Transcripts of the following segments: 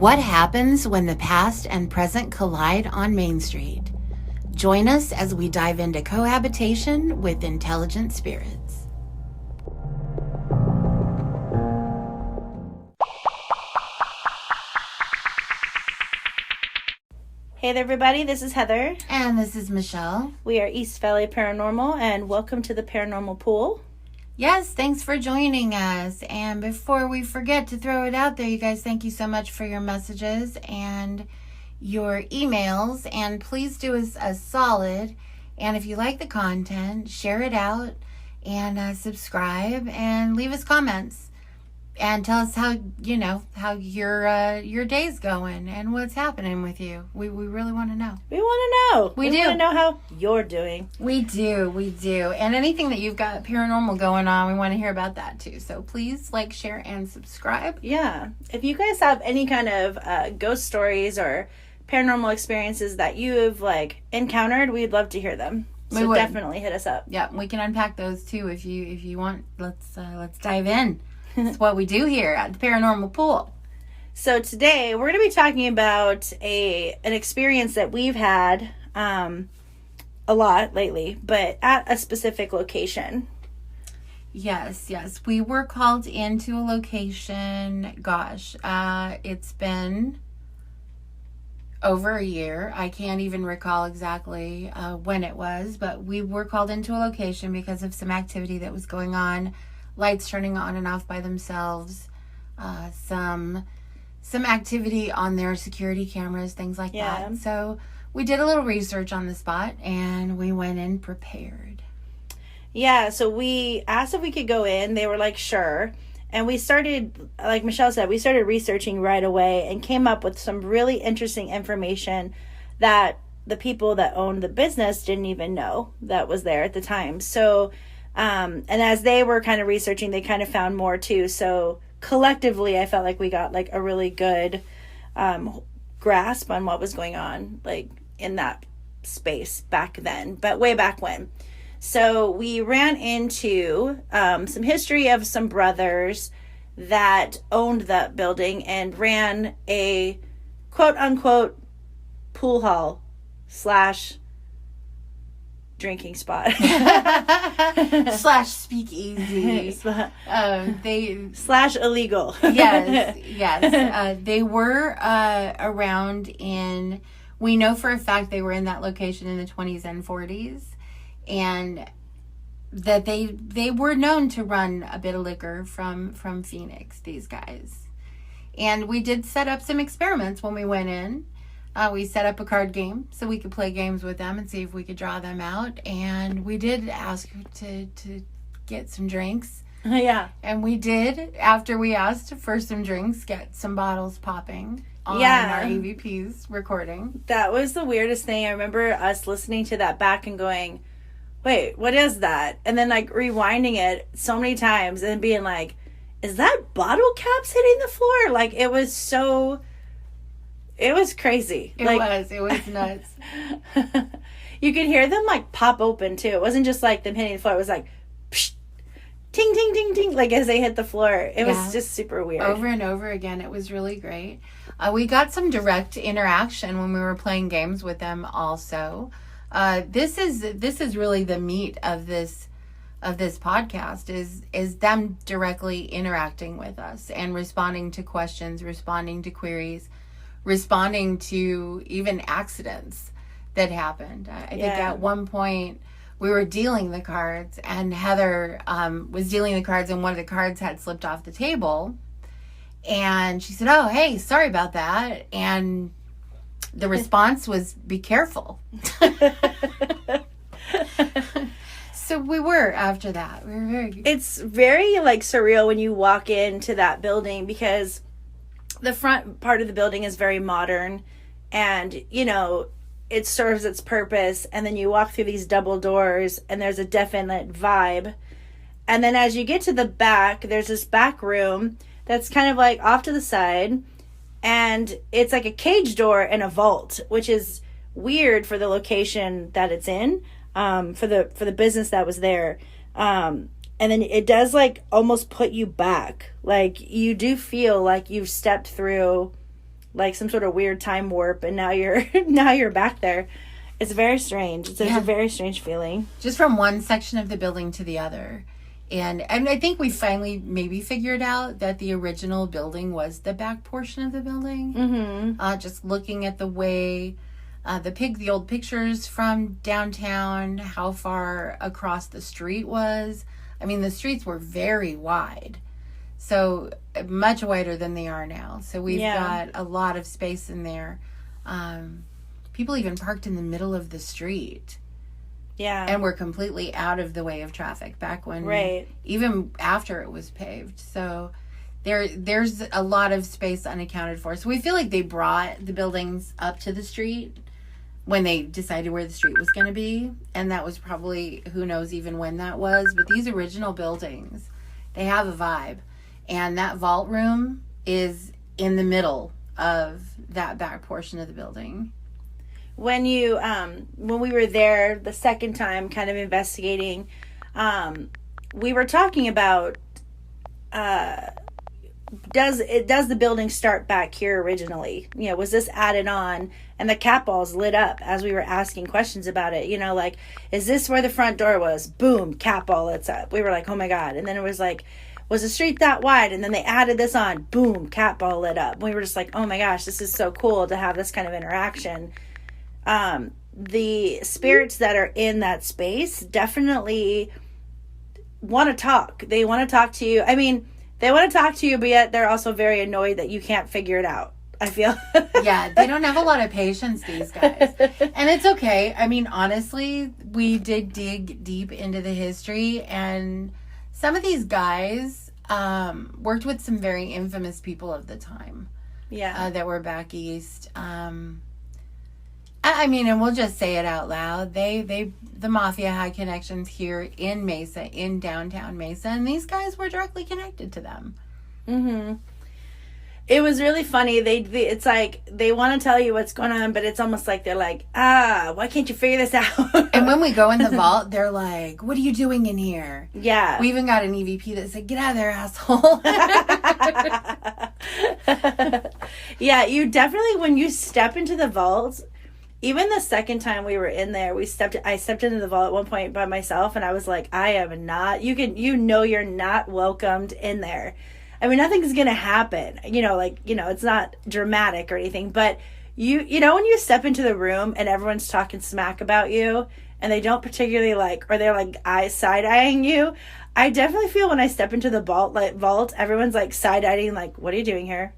What happens when the past and present collide on Main Street? Join us as we dive into cohabitation with intelligent spirits. Hey there, everybody. This is Heather. And this is Michelle. We are East Valley Paranormal, and welcome to the Paranormal Pool. Yes, thanks for joining us. And before we forget to throw it out there, you guys, thank you so much for your messages and your emails. And please do us a solid. And if you like the content, share it out and subscribe and leave us comments. And tell us how your day's going and what's happening with you. We really want to know. We want to know. We want to know how you're doing. We do. And anything that you've got paranormal going on, we want to hear about that too. So please like, share, and subscribe. Yeah. If you guys have any kind of ghost stories or paranormal experiences that you have encountered, we'd love to hear them. So definitely hit us up. Yeah, we can unpack those too if you want. Let's dive in. That's what we do here at the Paranormal Pool. So today we're going to be talking about an experience that we've had a lot lately, but at a specific location. Yes. We were called into a location. Gosh, it's been over a year. I can't even recall exactly when it was, but we were called into a location because of some activity that was going on. Lights turning on and off by themselves, some activity on their security cameras, things like that. So we did a little research on the spot and we went in prepared. Yeah, so we asked if we could go in. They were like, sure. And we started, like Michelle said, we started researching right away and came up with some really interesting information that the people that owned the business didn't even know that was there at the time. So and as they were kind of researching, they kind of found more too. So collectively, I felt like we got a really good grasp on what was going on in that space back then, but way back when. So we ran into some history of some brothers that owned that building and ran a quote unquote pool hall / drinking spot / speakeasy they / illegal. yes they were around we know for a fact they were in that location in the 20s and 40s, and that they were known to run a bit of liquor from Phoenix, these guys. And we did set up some experiments when we went in. We set up a card game so we could play games with them and see if we could draw them out. And we did ask to get some drinks. Yeah. And we did, after we asked for some drinks, get some bottles popping on our EVP's recording. That was the weirdest thing. I remember us listening to that back and going, wait, what is that? And then rewinding it so many times and being like, is that bottle caps hitting the floor? It was crazy. It was nuts. You could hear them pop open too. It wasn't just them hitting the floor. It was psh, ting, ting, ting, ting, as they hit the floor. It was just super weird. Over and over again. It was really great. We got some direct interaction when we were playing games with them also. This is really the meat of this podcast is them directly interacting with us and responding to questions, responding to queries, responding to even accidents that happened. I think at one point we were dealing the cards and Heather was dealing the cards and one of the cards had slipped off the table. And she said, oh, hey, sorry about that. And the response was, be careful. So we were after that. We were very... It's very surreal when you walk into that building because the front part of the building is very modern and, it serves its purpose. And then you walk through these double doors and there's a definite vibe. And then as you get to the back, there's this back room that's kind of off to the side. And it's a cage door and a vault, which is weird for the location that it's in, for the business that was there. And then it does almost put you back. You do feel like you've stepped through like some sort of weird time warp, and now you're back there. It's very strange. It's a very strange feeling. Just from one section of the building to the other. And I think we finally maybe figured out that the original building was the back portion of the building. Mm-hmm. Just looking at the way the old pictures from downtown, how far across the street was. I mean, the streets were very wide. So much wider than they are now. So we've got a lot of space in there. People even parked in the middle of the street. Yeah. And we're completely out of the way of traffic back when, even after it was paved. So there's a lot of space unaccounted for. So we feel like they brought the buildings up to the street when they decided where the street was going to be. And that was probably, who knows even when that was. But these original buildings, they have a vibe. And that vault room is in the middle of that back portion of the building. When you when we were there the second time kind of investigating, we were talking about does the building start back here originally? You know, was this added on? And the cat balls lit up as we were asking questions about it. You know, like, is this where the front door was? Boom, cat ball lights up. We were like, oh my God. And then it was like, was the street that wide? And then they added this on. Boom, cat ball lit up. We were just like, oh my gosh, this is so cool to have this kind of interaction. The spirits that are in that space definitely want to talk. They want to talk to you. I mean, they want to talk to you, but yet they're also very annoyed that you can't figure it out, I feel. Yeah, they don't have a lot of patience, these guys. And it's okay. I mean, honestly, we did dig deep into the history, and some of these guys worked with some very infamous people of the time. Yeah. That were back east. I mean, and we'll just say it out loud. The mafia had connections here in Mesa, in downtown Mesa, and these guys were directly connected to them. Mm-hmm. It was really funny. It's like they want to tell you what's going on, but it's almost like they're like, why can't you figure this out? And when we go in the vault, they're like, what are you doing in here? Yeah. We even got an EVP that said, get out of there, asshole. Yeah, you definitely, when you step into the vault, even the second time we were in there, I stepped into the vault at one point by myself, and I was like, I am not, you're not welcomed in there. I mean, nothing's going to happen, it's not dramatic or anything, but you know, when you step into the room and everyone's talking smack about you and they don't particularly or they're like side-eyeing you, I definitely feel when I step into the vault, everyone's like side-eyeing, like, what are you doing here?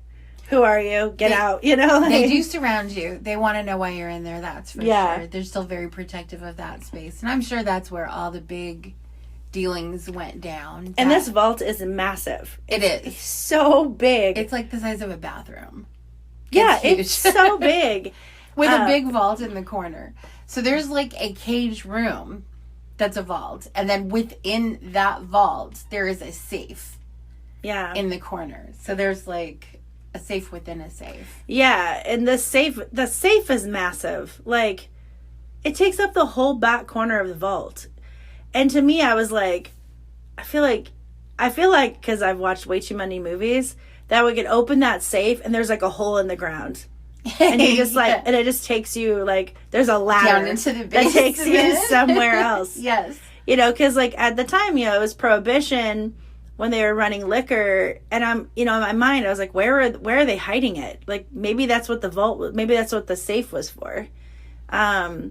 Who are you? Get out, They do surround you. They want to know why you're in there, that's for sure. They're still very protective of that space. And I'm sure that's where all the big dealings went down. And this vault is massive. It is. It's so big. It's like the size of a bathroom. Yeah, it's so big. With a big vault in the corner. So there's like a cage room that's a vault. And then within that vault, there is a safe. Yeah. In the corner. So there's like a safe within a safe. Yeah, and the safe is massive. Like, it takes up the whole back corner of the vault. And to me, I was like, I feel like because I've watched way too many movies, that we could open that safe and there's like a hole in the ground. And you just and it just takes you there's a ladder down into the basement that takes you somewhere else. Yes. Because at the time, it was Prohibition when they were running liquor, and I'm, in my mind, I was like, where are they hiding it? Like, maybe that's what maybe that's what the safe was for. But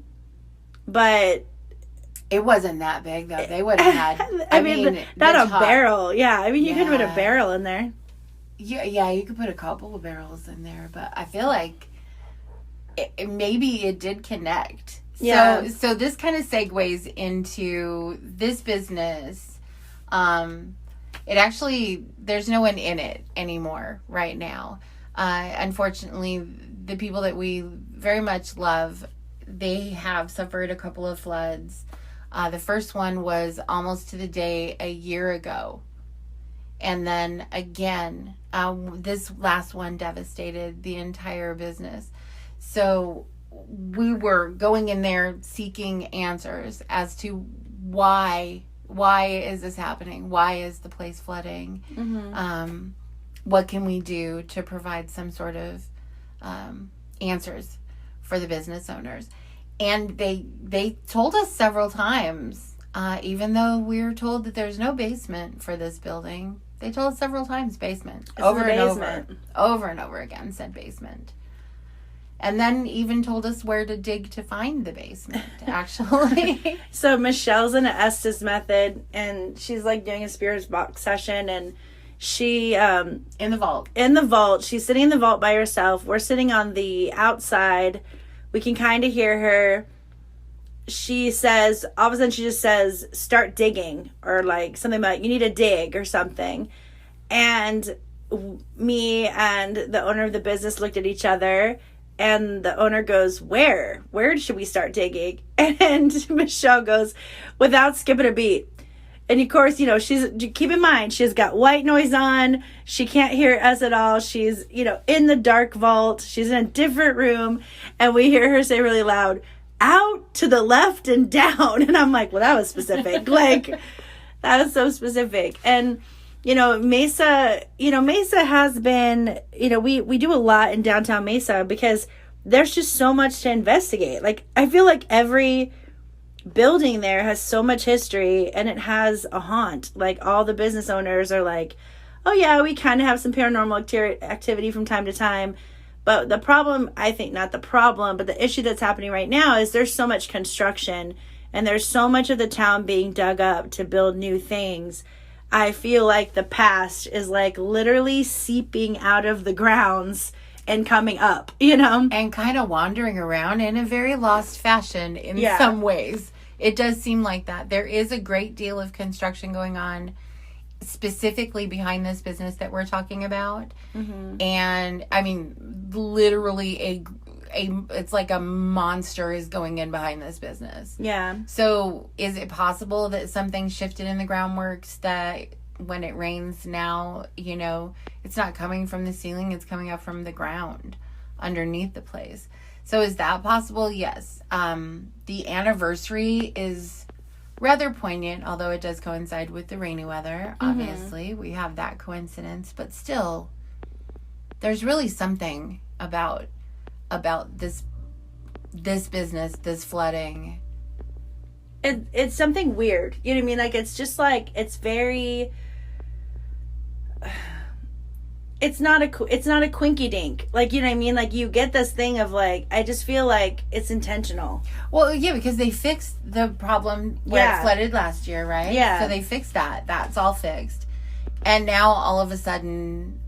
it wasn't that big though. They would have had, I mean not a barrel. Yeah. I mean, you could put a barrel in there. Yeah, you could put a couple of barrels in there, but I feel like maybe it did connect. Yeah. So this kind of segues into this business. It actually, there's no one in it anymore right now. Unfortunately, the people that we very much love, they have suffered a couple of floods. The first one was almost to the day a year ago. And then again, this last one devastated the entire business. So we were going in there seeking answers as to why is this happening? Why is the place flooding? Mm-hmm. What can we do to provide some sort of answers for the business owners. And they told us several times, even though we were told that there's no basement for this building, they told us several times basement. Over and over again said basement. And then even told us where to dig to find the basement, actually. So Michelle's in an Estes method, and she's like doing a spirits box session, and she in the vault. She's sitting in the vault by herself. We're sitting on the outside. We can kind of hear her. She says, all of a sudden she just says, start digging, or like something like, you need to dig or something. And me and the owner of the business looked at each other, and the owner goes, where should we start digging? And Michelle goes, without skipping a beat. And of course, keep in mind, she's got white noise on. She can't hear us at all. She's, in the dark vault. She's in a different room. And we hear her say really loud, out, to the left, and down. And I'm like, well, that was specific. Like, that was so specific. And, Mesa has been, we do a lot in downtown Mesa because there's just so much to investigate. Like, I feel like every building there has so much history, and it has a haunt. Like, all the business owners are like, oh yeah, we kind of have some paranormal activity from time to time. But the problem, I think, not the problem, but the issue that's happening right now is there's so much construction, and there's so much of the town being dug up to build new things. I feel like the past is like literally seeping out of the grounds and coming up, and kind of wandering around in a very lost fashion in some ways. It does seem like that. There is a great deal of construction going on specifically behind this business that we're talking about. Mm-hmm. And I mean, literally it's like a monster is going in behind this business. Yeah. So is it possible that something shifted in the groundworks, that when it rains now, it's not coming from the ceiling, it's coming up from the ground underneath the place? So is that possible? Yes. The anniversary is rather poignant, although it does coincide with the rainy weather. Obviously, we have that coincidence, but still, there's really something about this business, this flooding. It's something weird. You know what I mean? Like, it's just like, it's very, it's not a quinky dink. Like, you know what I mean? Like, you get this thing of like, I just feel like it's intentional. Well, yeah, because they fixed the problem where it flooded last year, right? Yeah. So they fixed that. That's all fixed. And now all of a sudden,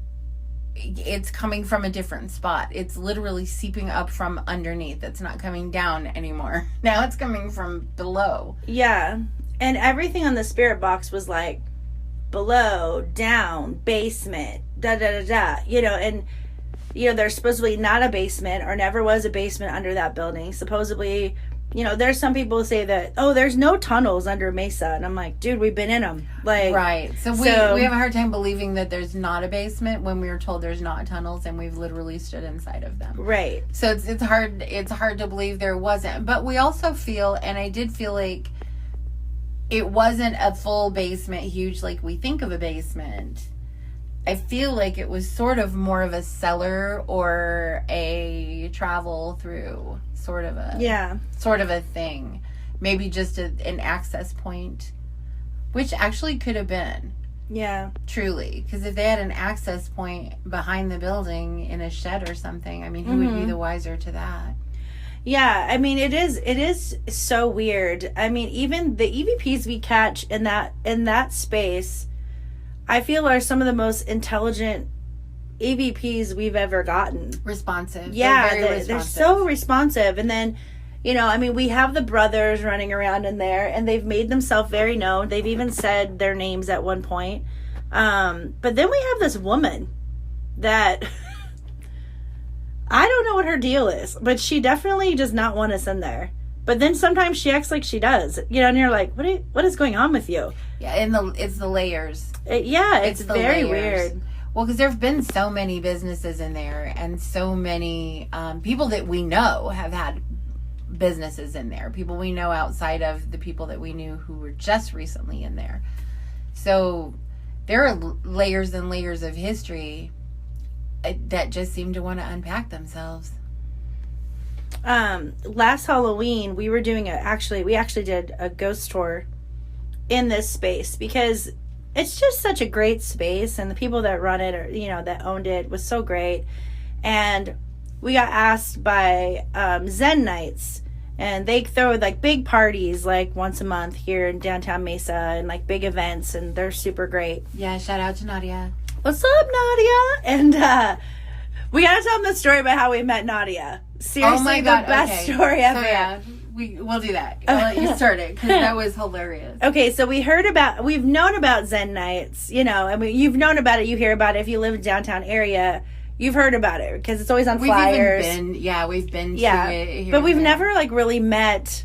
it's coming from a different spot. It's literally seeping up from underneath. It's not coming down anymore. Now it's coming from below. Yeah. And everything on the spirit box was like below, down, basement, da da da da. And there's supposedly not a basement, or never was a basement under that building. Supposedly, there's some people who say that, oh, there's no tunnels under Mesa. And I'm like, dude, we've been in them. Like, right. So we have a hard time believing that there's not a basement when we were told there's not tunnels, and we've literally stood inside of them. Right. So it's hard to believe there wasn't. But we also feel, and I did feel like it wasn't a full basement, huge like we think of a basement. I feel like it was sort of more of a cellar or a travel through sort of a thing. Maybe just an access point, which actually could have been. Yeah. Truly. Because if they had an access point behind the building in a shed or something, I mean, who would be the wiser to that? Yeah, I mean, it is so weird. I mean, even the EVPs we catch in that space, I feel are some of the most intelligent EVPs we've ever gotten. Responsive. Yeah, they're so responsive. And then, I mean, we have the brothers running around in there, and they've made themselves very known. They've even said their names at one point. But then we have this woman that I don't know what her deal is, but she definitely does not want us in there. But then sometimes she acts like she does, and you're like, what is going on with you? Yeah, it's the layers. It's very weird. Well, because there have been so many businesses in there, and so many people that we know have had businesses in there. People we know outside of the people that we knew who were just recently in there. So there are layers and layers of history that just seem to want to unpack themselves. Last Halloween we were doing we actually did a ghost tour in this space because it's just such a great space, and the people that run it, or that owned it, was so great. And we got asked by Zen Nights, and they throw like big parties like once a month here in downtown Mesa, and like big events, and they're super great. Yeah, shout out to Nadia. What's up, Nadia? And we gotta tell them the story about how we met Nadia. Seriously, oh my God, the best story ever. So yeah, we'll do that. I'll let you start it, because that was hilarious. Okay, so we've known about Zen Nights, and you've known about it, you hear about it. If you live in the downtown area, you've heard about it, because it's always on flyers. We've been to it here. But we've never, like, really met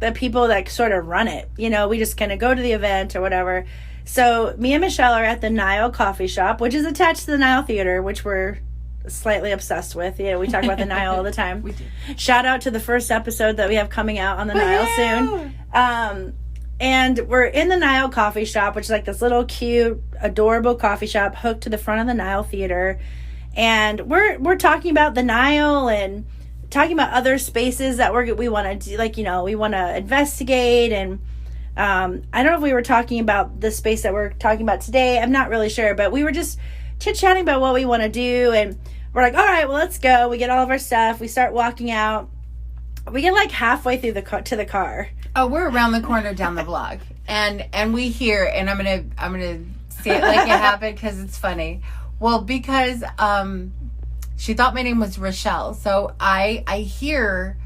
the people that sort of run it. We just kind of go to the event or whatever. So me and Michelle are at the Nile Coffee Shop, which is attached to the Nile Theater, which we're slightly obsessed with. We talk about the Nile all the time. We do. Shout out to the first episode that we have coming out on the Nile soon. And we're in the Nile Coffee Shop, which is like this little cute, adorable coffee shop hooked to the front of the Nile Theater. And we're talking about the Nile and talking about other spaces that we want to do, like, we want to investigate. And I don't know if we were talking about the space that we're talking about today. I'm not really sure, but we were just chit-chatting about what we want to do. And we're like, all right, well, let's go. We get all of our stuff. We start walking out. We get like halfway through to the car. Oh, we're around the corner down the block, and we hear, and I'm gonna say it like it happened because it's funny. Well, because she thought my name was Rochelle, so I hear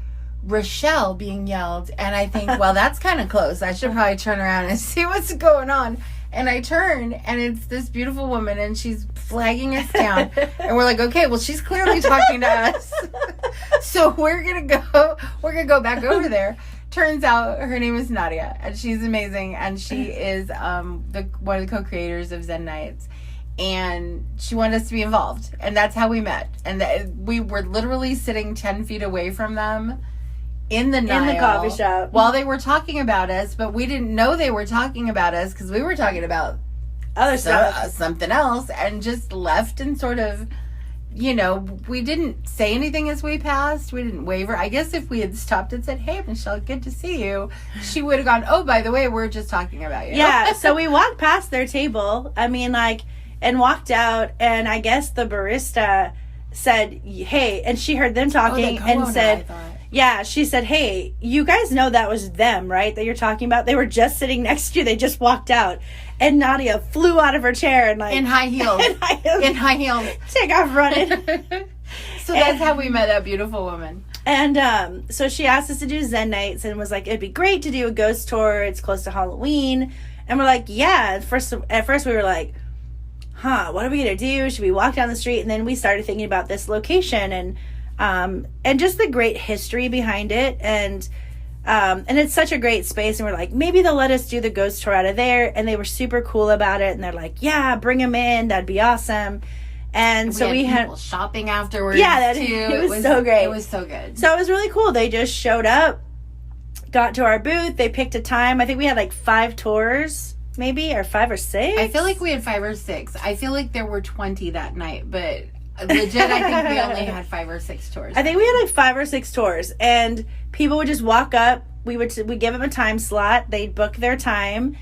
Rochelle being yelled, and I think, well, that's kind of close. I should probably turn around and see what's going on. And I turn, and it's this beautiful woman, and she's flagging us down. And we're like, okay, well, she's clearly talking to us. So we're gonna go back over there. Turns out her name is Nadia, and she's amazing, and she is one of the co-creators of Zen Nights. And she wanted us to be involved, and that's how we met. And we were literally sitting 10 feet away from them in the coffee shop while they were talking about us, but we didn't know they were talking about us because we were talking about other stuff, something else, and just left and sort of, we didn't say anything as we passed. We didn't waver. I guess if we had stopped and said, hey, Michelle, good to see you, she would have gone, oh, by the way, we're just talking about you. Yeah, so we walked past their table, and walked out, and I guess the barista said, hey, and she heard them talking and said, yeah, she said, hey, you guys know that was them, right, that you're talking about? They were just sitting next to you. They just walked out. And Nadia flew out of her chair and in high heels. In high heels. Take off running. So that's how we met that beautiful woman. And so she asked us to do Zen Nights and was like, it'd be great to do a ghost tour. It's close to Halloween. And we're like, yeah. At first we were like, what are we going to do? Should we walk down the street? And then we started thinking about this location and just the great history behind it. And it's such a great space. And we're like, maybe they'll let us do the ghost tour out of there. And they were super cool about it. And they're like, yeah, bring them in. That'd be awesome. And so we had people shopping afterwards. Yeah, too. It was so great. It was so good. So it was really cool. They just showed up, got to our booth. They picked a time. I think we had like 5 tours, maybe, or 5 or 6. I feel like we had 5 or 6. I feel like there were 20 that night, but legit, I think we only had 5 or 6 tours. I think we had like 5 or 6 tours, and people would just walk up. We give them a time slot. They'd book their time,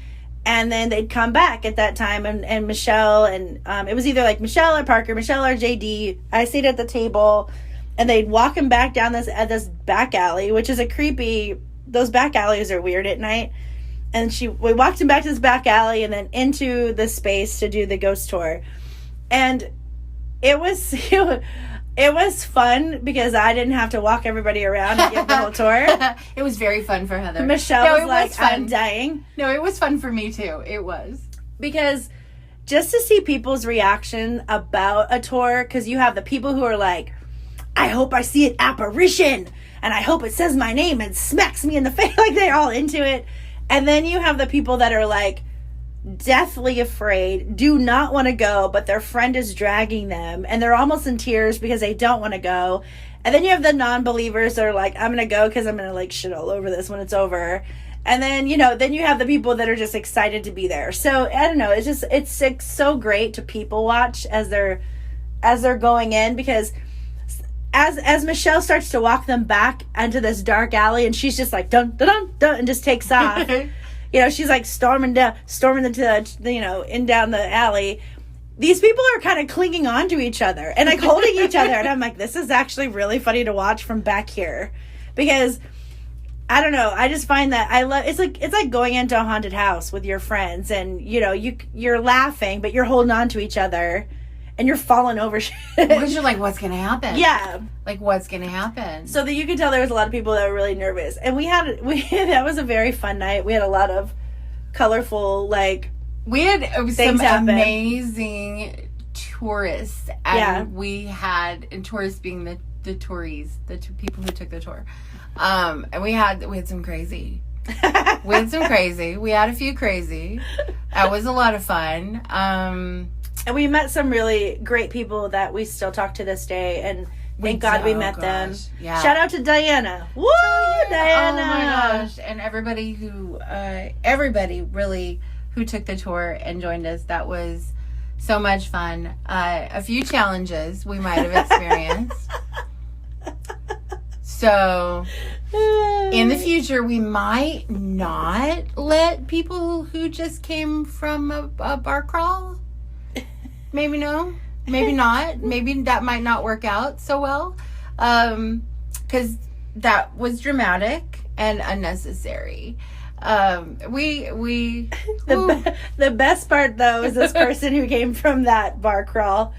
and then they'd come back at that time. And Michelle and it was either like Michelle or Parker, Michelle or JD. I stayed at the table, and they'd walk them back down this back alley, which is a creepy. Those back alleys are weird at night. And we walked him back to this back alley and then into the space to do the ghost tour. And it was fun because I didn't have to walk everybody around and give the whole tour. It was very fun for Heather. Michelle was like, I'm dying. No, it was fun for me too. It was. Because just to see people's reaction about a tour, because you have the people who are like, I hope I see an apparition and I hope it says my name and smacks me in the face. Like, they're all into it. And then you have the people that are like deathly afraid, do not want to go, but their friend is dragging them and they're almost in tears because they don't want to go. And then you have the non-believers that are like, I'm going to go because I'm going to like shit all over this when it's over. And then, then you have the people that are just excited to be there. So I don't know. It's so great to people watch as they're as they're going in, because as Michelle starts to walk them back into this dark alley, and she's just like dun dun dun, dun and just takes off. She's like storming into the in down the alley. These people are kind of clinging on to each other and like holding each other, and I'm like, this is actually really funny to watch from back here, because I don't know, I just find that I love it's like going into a haunted house with your friends, and you're laughing, but you're holding on to each other. And you're falling over shit. Because you're like, what's going to happen? Yeah. Like, what's going to happen? So that you could tell there was a lot of people that were really nervous. And that was a very fun night. We had a lot of colorful, we had some happen. Amazing tourists. And we had, and tourists being the tourists, the two people who took the tour. And we had some crazy. We had some crazy. We had a few crazy. That was a lot of fun. And we met some really great people that we still talk to this day, and thank God we met them. Yeah. Shout out to Diana. Woo, Diana! Oh my gosh! And everybody really who took the tour and joined us. That was so much fun. A few challenges we might have experienced. So, in the future, we might not let people who just came from a bar crawl. Maybe no, maybe not. Maybe that might not work out so well, because that was dramatic and unnecessary. The best part though is this person who came from that bar crawl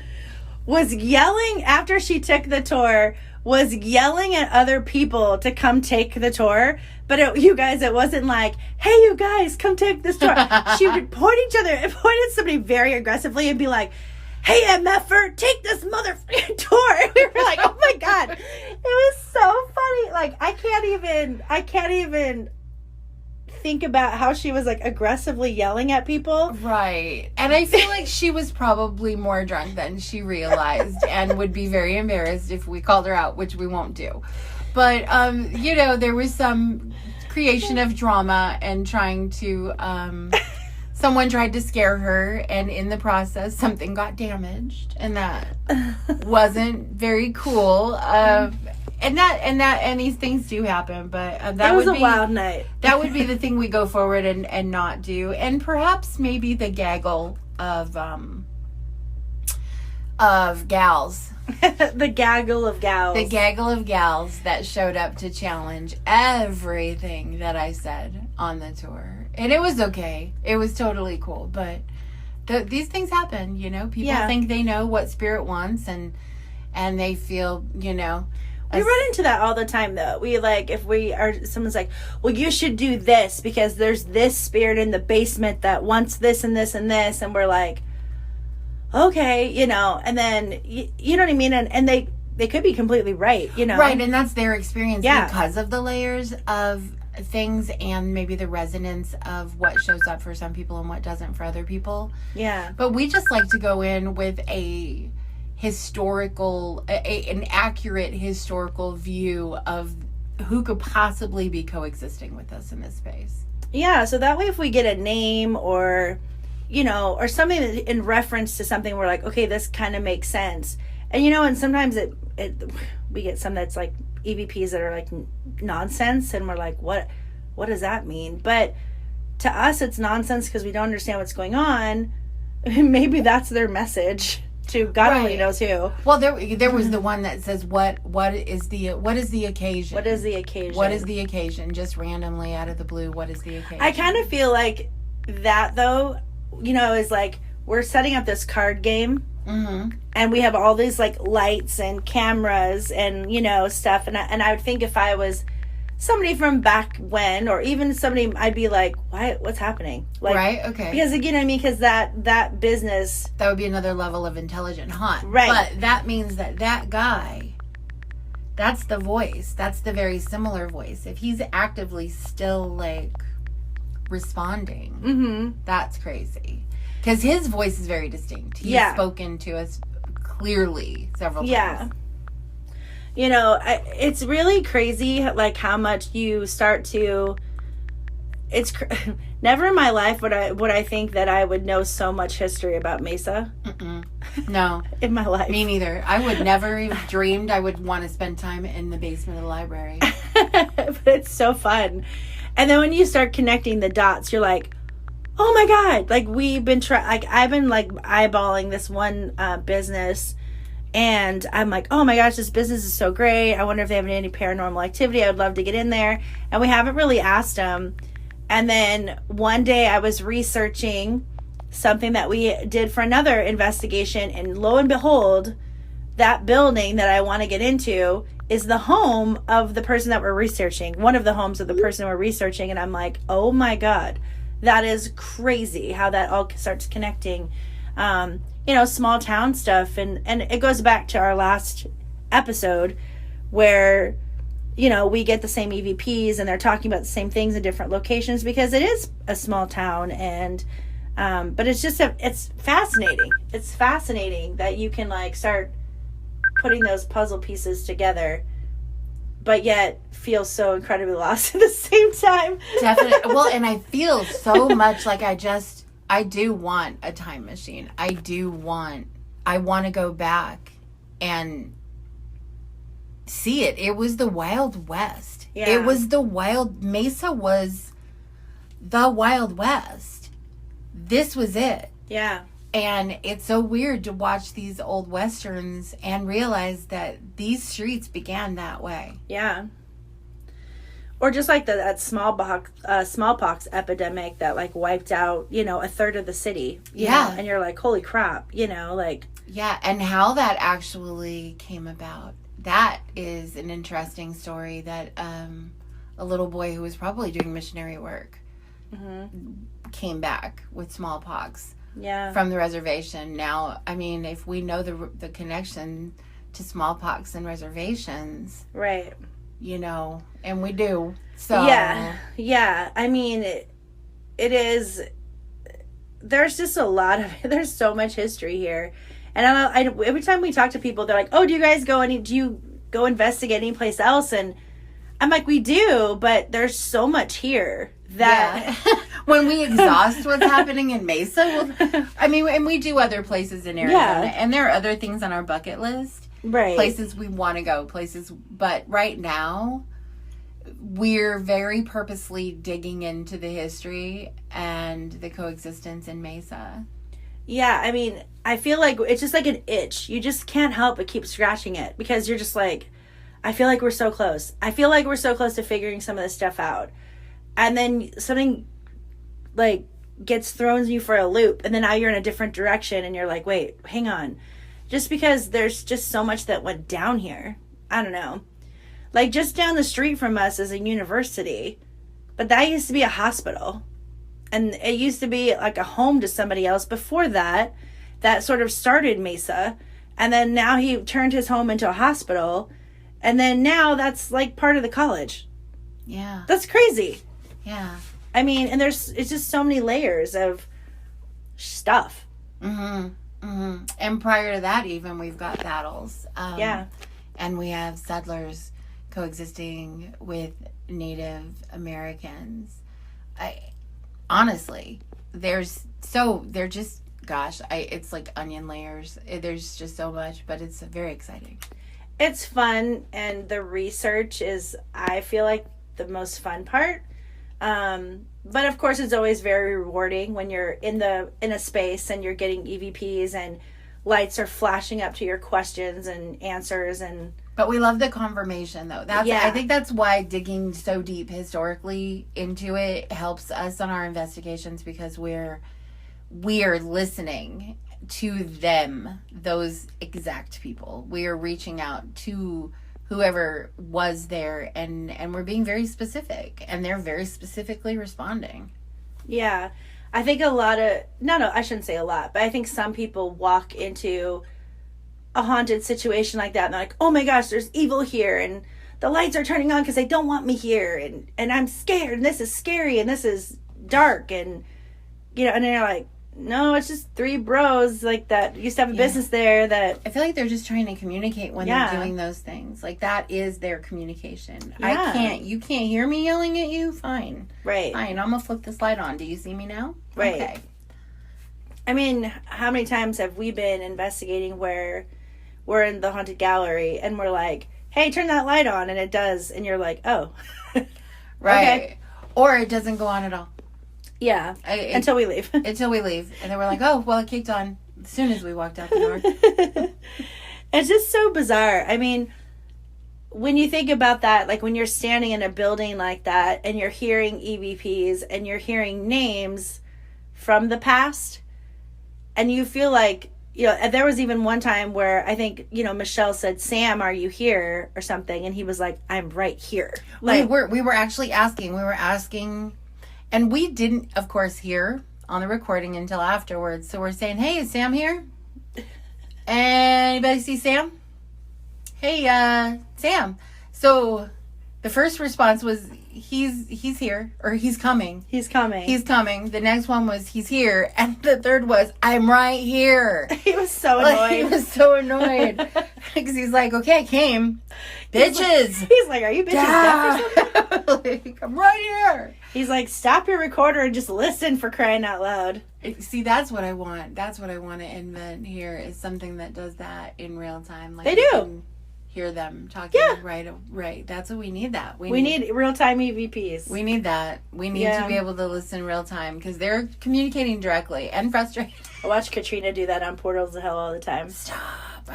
was yelling after she took the tour. Was yelling at other people to come take the tour. But it wasn't like, hey, you guys, come take this tour. She would point at somebody very aggressively and be like, hey, MFer, take this motherfucking tour. And we were like, oh my God. It was so funny. Like, I can't even think about how she was aggressively yelling at people. Right. And I feel like she was probably more drunk than she realized and would be very embarrassed if we called her out, which we won't do. But, there was some creation of drama and trying to, someone tried to scare her, and in the process, something got damaged, and that wasn't very cool. And these things do happen, but that was a wild night. That would be the thing we go forward and not do, and perhaps maybe the gaggle of gals. The gaggle of gals. The gaggle of gals that showed up to challenge everything that I said on the tour. And it was okay. It was totally cool. But these things happen, People think they know what spirit wants, and they feel, We run into that all the time, though. Someone's like, well, you should do this because there's this spirit in the basement that wants this and this and this. And we're like, okay, and then, you know what I mean? And they could be completely right, Right, and that's their experience because of the layers of things and maybe the resonance of what shows up for some people and what doesn't for other people. Yeah. But we just like to go in with an accurate historical view of who could possibly be coexisting with us in this space. Yeah, so that way if we get a name or or something in reference to something, we're like, okay, this kind of makes sense. And and sometimes we get some that's like EVPs that are like nonsense, and we're like, what does that mean? But to us, it's nonsense because we don't understand what's going on. Maybe that's their message to God only knows who. Well, there was the one that says, what is the occasion? What is the occasion? What is the occasion? Just randomly out of the blue, what is the occasion? I kind of feel like that though, is like we're setting up this card game. Mm-hmm. And we have all these lights and cameras and stuff, and I would think if I was somebody from back when, or even somebody, I'd be like, what's happening? Right, okay. Because because that business, that would be another level of intelligent hunt, right? But that means that guy, that's the voice, that's the very similar voice. If he's actively still responding, mm-hmm. That's crazy. Because his voice is very distinct. He's spoken to us clearly several times. Yeah. It's really crazy, how much you start to... it's never in my life would I think that I would know so much history about Mesa. No. In my life. Me neither. I would never have dreamed I would want to spend time in the basement of the library. But it's so fun. And then when you start connecting the dots, you're like, oh my God. Like I've been like eyeballing this one business, and I'm like, oh my gosh, this business is so great. I wonder if they have any paranormal activity. I would love to get in there. And we haven't really asked them. And then one day I was researching something that we did for another investigation, and lo and behold, that building that I want to get into is the home of the person that we're researching. One of the homes of the person we're researching. And I'm like, oh my God, that is crazy how that all starts connecting. Small town stuff. And it goes back to our last episode where, we get the same EVPs and they're talking about the same things in different locations because it is a small town. And, but it's just, it's fascinating. It's fascinating that you can like start putting those puzzle pieces together, but yet feel so incredibly lost at the same time. Definitely. Well, and I feel so much like I do want a time machine. I want to go back and see it. It was the Wild West. Yeah. It was Mesa was the Wild West. This was it. Yeah. And it's so weird to watch these old westerns and realize that these streets began that way. Yeah. Or just like that smallpox epidemic that like wiped out, a third of the city. You know? And you're like, holy crap, like. Yeah, and how that actually came about. That is an interesting story that a little boy who was probably doing missionary work came back with smallpox. Yeah. From the reservation. Now, I mean, if we know the connection to smallpox and reservations, right? And we do. So yeah. I mean, it is. There's just a lot of. There's so much history here, and I every time we talk to people, they're like, "Oh, do you go investigate any place else?" And I'm like, "We do, but there's so much here." That when we exhaust what's happening in Mesa, and we do other places in Arizona, and there are other things on our bucket list, right? Places we want to go, but right now we're very purposely digging into the history and the coexistence in Mesa. Yeah, I mean, I feel like it's just like an itch. You just can't help but keep scratching it because you're just like, I feel like we're so close. I feel like we're so close to figuring some of this stuff out. And then something like gets thrown you for a loop, and then now you're in a different direction, and you're like, wait, hang on. Just because there's just so much that went down here. I don't know. Like just down the street from us is a university, but that used to be a hospital. And it used to be like a home to somebody else before that sort of started Mesa. And then now he turned his home into a hospital. And then now that's like part of the college. Yeah. That's crazy. Yeah. I mean, and it's just so many layers of stuff. And prior to that, even, we've got battles. And we have settlers coexisting with Native Americans. Honestly, they're just, it's like onion layers. There's just so much, but it's very exciting. It's fun, and the research is, I feel like, the most fun part. But of course it's always very rewarding when you're in a space and you're getting EVPs and lights are flashing up to your questions and answers. But we love the confirmation though. I think that's why digging so deep historically into it helps us on our investigations, because we're listening to them, those exact people. We are reaching out to whoever was there, and we're being very specific, and they're very specifically responding. Yeah. I think I shouldn't say a lot, but I think some people walk into a haunted situation like that and they're like, oh my gosh, there's evil here, and the lights are turning on because they don't want me here, and I'm scared, and this is scary, and this is dark, and and they're like, no, it's just three bros like that used to have a business there that I feel like they're just trying to communicate when Yeah. they're doing those things. Like, that is their communication. Yeah. You can't hear me yelling at you? Fine. right. Fine, I'm gonna flip the slide on. Do you see me now? Right. Okay. I mean, how many times have we been investigating where we're in the haunted gallery and we're like, hey, turn that light on, and it does, and you're like, oh. Right. Okay. Or it doesn't go on at all. Yeah. Until we leave. Until we leave. And then we're like, oh, well, it kicked on as soon as we walked out the door. It's just so bizarre. I mean, when you think about that, like when you're standing in a building like that and you're hearing EVPs and you're hearing names from the past, and you feel like, you know, there was even one time where I think, you know, Michelle said, Sam, are you here? Or something. And he was like, I'm right here. Like, we were actually asking. We were asking, and we didn't, of course, hear on the recording until afterwards. So we're saying, hey, is Sam here? Anybody see Sam? Hey, Sam. So the first response was, he's here, or he's coming. He's coming. He's coming. The next one was, he's here. And the third was, I'm right here. He was so annoyed. Like, he was so annoyed. Because he's like, okay, I came. Bitches. He's like, are you bitches deaf or something? Like, I'm right here. He's like, stop your recorder and just listen, for crying out loud. See, that's what I want. That's what I want to invent here, is something that does that in real time. Like, They you do. can hear them talking. Yeah. Right. That's what we need. That We need real-time EVPs. We need that. We need Yeah. to be able to listen real time, because they're communicating directly and frustrated. I watch Katrina do that on Portals to Hell all the time. Stop.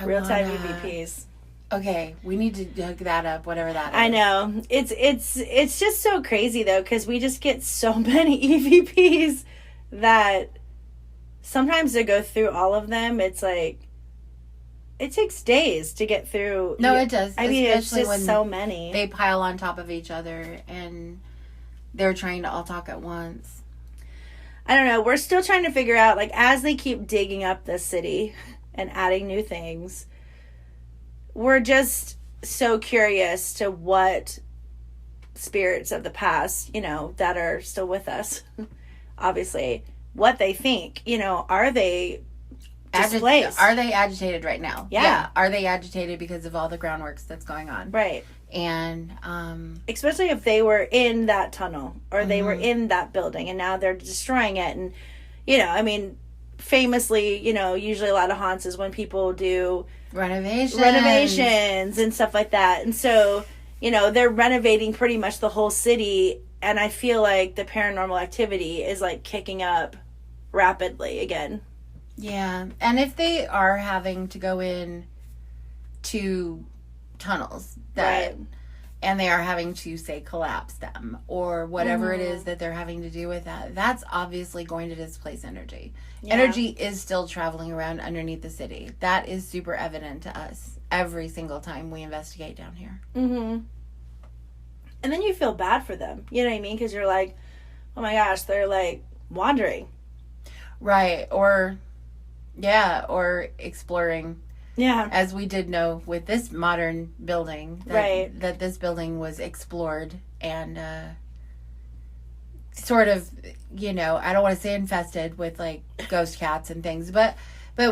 Real-time EVPs. Okay, we need to hook that up, whatever that is. I know. It's just so crazy, though, because we just get so many EVPs that sometimes to go through all of them, it's like, it takes days to get through. No, it does. I mean, it's Especially just when so many. they pile on top of each other and they're trying to all talk at once. I don't know. We're still trying to figure out, like, as they keep digging up the city and adding new things, we're just so curious to what spirits of the past, you know, that are still with us, obviously, what they think. You know, are they displaced? Are they agitated right now? Yeah. Are they agitated because of all the groundworks that's going on? Right. And especially if they were in that tunnel or they were in that building and now they're destroying it. And, you know, I mean, famously, you know, usually a lot of haunts is when people do renovations and stuff like that. And so, you know, they're renovating pretty much the whole city. And I feel like the paranormal activity is like kicking up rapidly again. yeah. And if they are having to go in to tunnels that, Right. and they are having to, say, collapse them or whatever it is that they're having to do with that, that's obviously going to displace energy. Yeah. Energy is still traveling around underneath the city. That is super evident to us every single time we investigate down here. Mm-hmm. And then you feel bad for them. You know what I mean? Because you're like, oh my gosh, they're like wandering. Right. Or exploring. Yeah. As we did know with this modern building, Right. that this building was explored and sort of, you know, I don't want to say infested with like ghost cats and things, but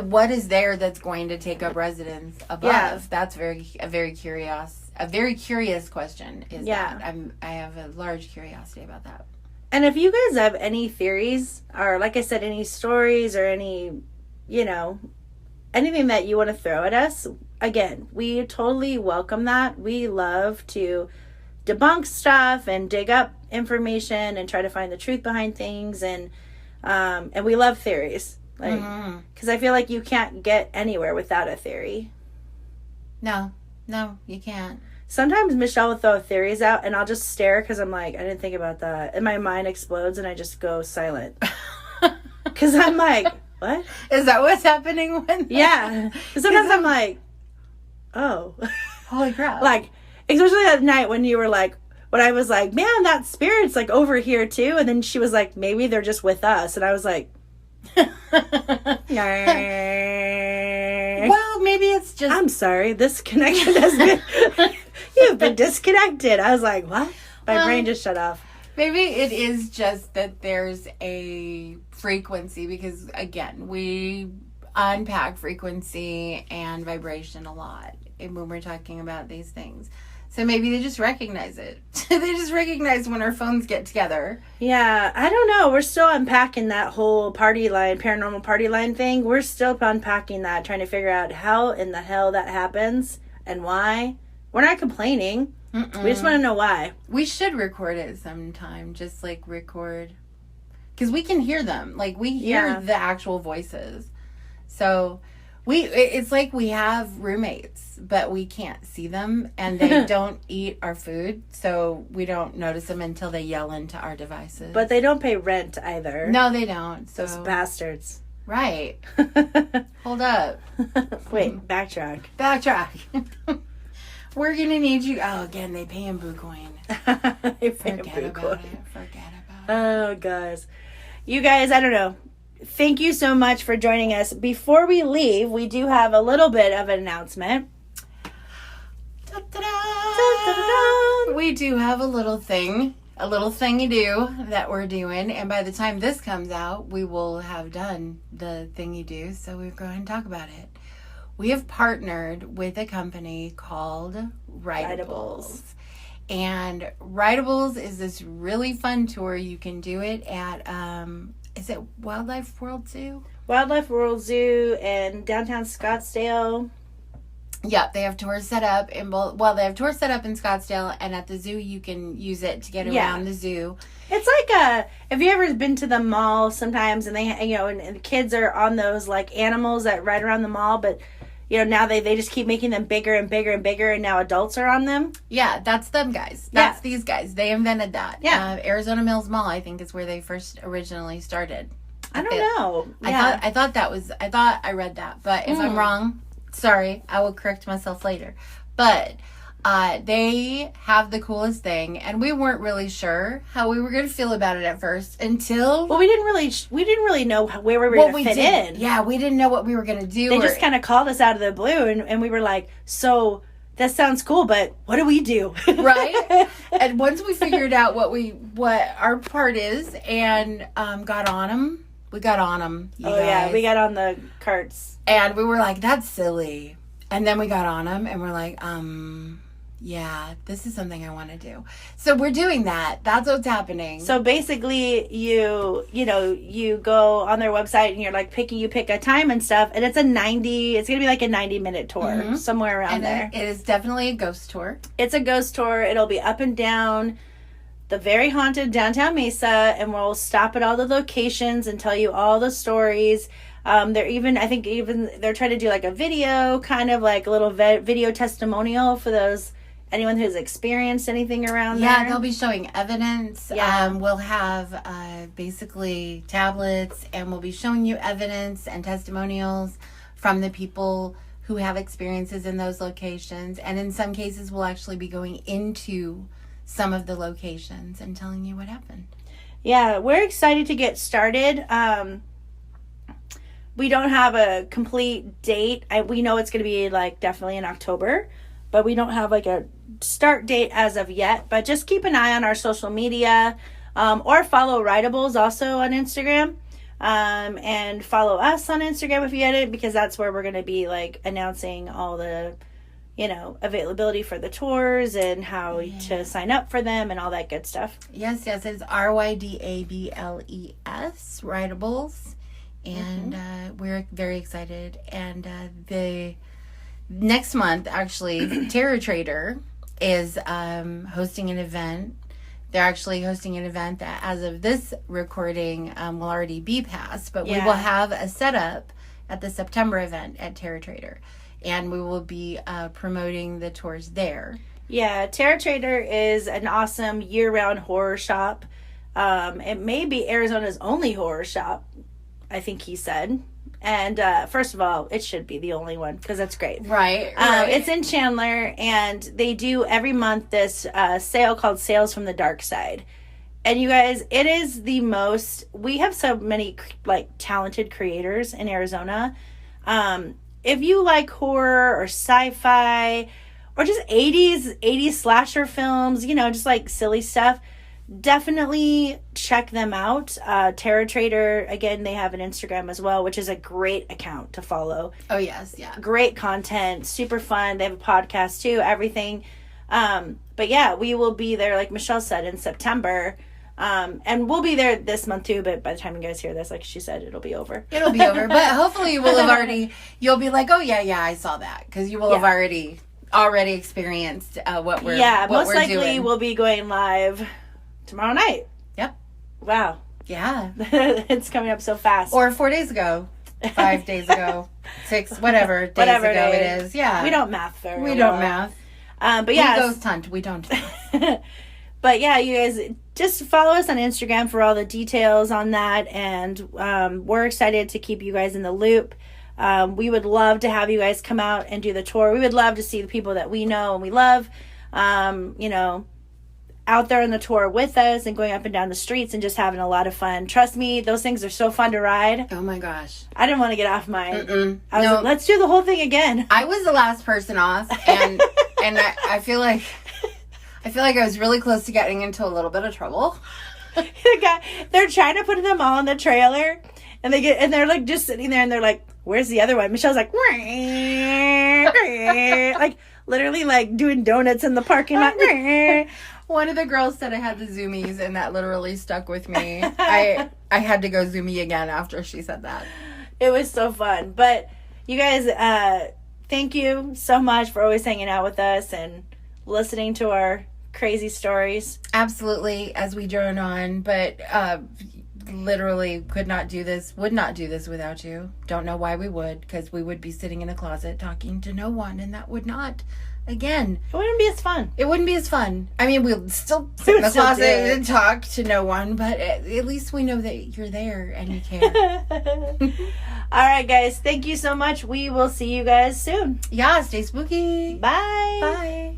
what is there that's going to take up residence above? Yeah. That's a very curious question. Is Yeah. that I have a large curiosity about that. And if you guys have any theories or, like I said, any stories or any, you know, anything that you want to throw at us, again, we totally welcome that. We love to debunk stuff and dig up information and try to find the truth behind things. And we love theories. Like, because I feel like you can't get anywhere without a theory. No, you can't. Sometimes Michelle will throw theories out and I'll just stare because I'm like, I didn't think about that. And my mind explodes and I just go silent. Because I'm like, what? Is that what's happening when? Yeah. Sometimes I'm like, oh. Holy crap. Like, especially that night when you were like, when I was like, man, that spirit's like over here too. And then she was like, maybe they're just with us. And I was like, well, maybe it's just. I'm sorry. This connection has been, you've been disconnected. I was like, what? My brain just shut off. Maybe it is just that there's a frequency because, again, we unpack frequency and vibration a lot when we're talking about these things. So maybe they just recognize it. They just recognize when our phones get together. Yeah, I don't know. We're still unpacking that whole paranormal party line thing. We're still unpacking that, trying to figure out how in the hell that happens and why. We're not complaining. Mm-mm. We just want to know why. We should record it sometime. Just like record. Because we can hear them. Like we hear the actual voices. So it's like we have roommates, but we can't see them and they don't eat our food. So we don't notice them until they yell into our devices. But they don't pay rent either. No, they don't. So. Those bastards. Right. Hold up. Wait, backtrack. We're going to need you. Oh, again, they pay in Bitcoin. Forget about it. Oh, guys. You guys, I don't know. Thank you so much for joining us. Before we leave, we do have a little bit of an announcement. We do have a little thingy-do that we're doing. And by the time this comes out, we will have done the thingy-do. So we're going to talk about it. We have partnered with a company called Rideables. And Rideables is this really fun tour. You can do it at, is it Wildlife World Zoo? Wildlife World Zoo in downtown Scottsdale. Yep, they have tours set up in both. Well, they have tours set up in Scottsdale, and at the zoo you can use it to get around the zoo. It's like have you ever been to the mall sometimes and they, and kids are on those like animals that ride around the mall, but now they just keep making them bigger and bigger and bigger, and now adults are on them. Yeah, that's them guys. That's these guys. They invented that. Yeah. Arizona Mills Mall, I think, is where they first originally started. I don't know. Yeah. I thought I read that, but if I'm wrong, sorry, I will correct myself later. But they have the coolest thing, and we weren't really sure how we were going to feel about it at first until... Well, we didn't really know where we were going to fit in. Yeah, we didn't know what we were going to do. They just kind of called us out of the blue, and we were like, so that sounds cool, but what do we do? Right? And once we figured out what our part is and got on them, we got on them, you guys. Yeah, we got on the carts. And we were like, that's silly. And then we got on them, and we're like, yeah, this is something I want to do. So we're doing that. That's what's happening. So basically, you go on their website and you're like you pick a time and stuff, and it's going to be like a 90-minute tour, somewhere around there. It is definitely a ghost tour. It's a ghost tour. It'll be up and down the very haunted downtown Mesa, and we'll stop at all the locations and tell you all the stories. They're trying to do like a video, kind of like a little video testimonial for anyone who's experienced anything around there. Yeah, they'll be showing evidence. Yeah. We'll have basically tablets, and we'll be showing you evidence and testimonials from the people who have experiences in those locations. And in some cases, we'll actually be going into some of the locations and telling you what happened. Yeah, we're excited to get started. We don't have a complete date. We know it's going to be like definitely in October, but we don't have like a start date as of yet. But just keep an eye on our social media, or follow Rideables also on Instagram, and follow us on Instagram if you get it, because that's where we're going to be like announcing all the availability for the tours and how to sign up for them and all that good stuff. Yes, it's RYDABLES, Rideables. And we're very excited. And the next month, actually, Terror Trader is hosting an event. They're actually hosting an event that, as of this recording, will already be passed. But we will have a setup at the September event at Terror Trader. And we will be promoting the tours there. Yeah, Terror Trader is an awesome year-round horror shop. It may be Arizona's only horror shop, I think he said. And first of all, it should be the only one, because that's great. Right. It's in Chandler, and they do every month this sale called Sales from the Dark Side. And you guys, it is the most... We have so many like talented creators in Arizona. If you like horror or sci-fi or just 80s slasher films, just like silly stuff, definitely check them out. Terror Trader, again, they have an Instagram as well, which is a great account to follow. Oh, yes. Yeah. Great content, super fun. They have a podcast too, everything. But yeah, we will be there, like Michelle said, in September. And we'll be there this month too, but by the time you guys hear this, like she said, it'll be over. It'll be over. But hopefully you will have you'll be like, oh, yeah, I saw that. Because you will have already experienced what we're most likely doing. We'll be going live tomorrow night. Yep. Wow. Yeah. It's coming up so fast. Or 4 days ago. 5 days ago. 6, whatever days ago it is. Yeah. We don't math very well. We don't math. But yeah. We ghost hunt. We don't math. But yeah, you guys just follow us on Instagram for all the details on that. And we're excited to keep you guys in the loop. We would love to have you guys come out and do the tour. We would love to see the people that we know and we love, out there on the tour with us and going up and down the streets and just having a lot of fun. Trust me, those things are so fun to ride. Oh my gosh. I didn't want to get off mine. I was like, let's do the whole thing again. I was the last person off, and I feel like I was really close to getting into a little bit of trouble. They're trying to put them all in the trailer, and they're like just sitting there, and they're like, "Where's the other one?" Michelle's like, like literally like doing donuts in the parking lot. One of the girls said I had the zoomies, and that literally stuck with me. I had to go zoomy again after she said that. It was so fun. But you guys, thank you so much for always hanging out with us and listening to our crazy stories. Absolutely, as we drone on, but literally would not do this without you. Don't know why we would, because we would be sitting in a closet talking to no one, and that would not, again, it wouldn't be as fun. It wouldn't be as fun. I mean, we'll still sit in the closet and talk to no one, but at least we know that you're there and you care. All right, guys. Thank you so much. We will see you guys soon. Yeah, stay spooky. Bye. Bye.